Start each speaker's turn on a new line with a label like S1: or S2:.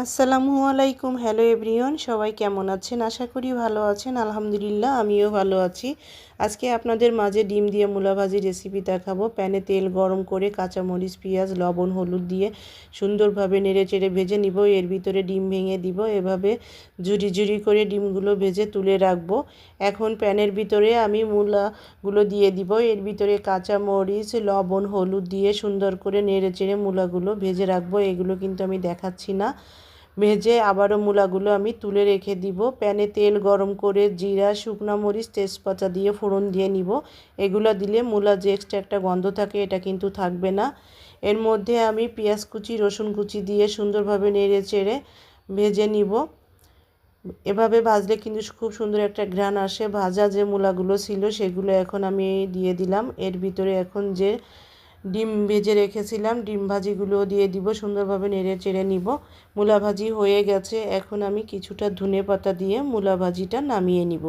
S1: আসসালামু আলাইকুম। Hello everyone, সবাই কেমন আছেন? আশা করি ভালো আছেন। আলহামদুলিল্লাহ, আমিও ভালো আছি। আজকে আপনাদের মাঝে ডিম দিয়ে মূলা ভাজি রেসিপি দেখাবো। প্যানে তেল গরম করে কাঁচামরিচ, পেঁয়াজ, লবণ, হলুদ দিয়ে সুন্দরভাবে নেড়েচেড়ে ভেজে নিব। এর ভিতরে ডিম ভেঙে দিব। এভাবে ঝুরি ঝুরি করে ডিমগুলো ভেজে তুলে রাখবো। এখন প্যানের ভিতরে আমি মূলাগুলো দিয়ে দিব। এর ভিতরে কাঁচামরিচ, লবণ, হলুদ দিয়ে সুন্দর করে নেড়েচেড়ে মূলাগুলো ভেজে রাখবো। এগুলো কিন্তু আমি দেখাচ্ছি না। ভেজে আবারও মূলাগুলো আমি তুলে রেখে দিব। প্যানে তেল গরম করে জিরা, শুকনো মরিচ, তেজপাতা দিয়ে ফোড়ন দিয়ে নিব। এগুলো দিলে মূলা যে এক্সট্রা একটা গন্ধ থাকে এটা কিন্তু থাকবে না। এর মধ্যে আমি পেঁয়াজ কুচি, রসুন কুচি দিয়ে সুন্দরভাবে নেড়ে চেড়ে ভেজে নিব। এভাবে ভাজলে কিন্তু খুব সুন্দর একটা ঘ্রাণ আসে। ভাজা যে মূলাগুলো ছিল সেগুলো এখন আমি দিয়ে দিলাম। এর ভিতরে এখন যে ডিম ভেজে রেখেছিলাম ডিম ভাজিগুলো দিয়ে দিব। সুন্দরভাবে নেড়ে চেড়ে নিব। মূলা ভাজি হয়ে গেছে। এখন আমি কিছুটা ধনেপাতা দিয়ে মূলা ভাজিটা নামিয়ে নিব।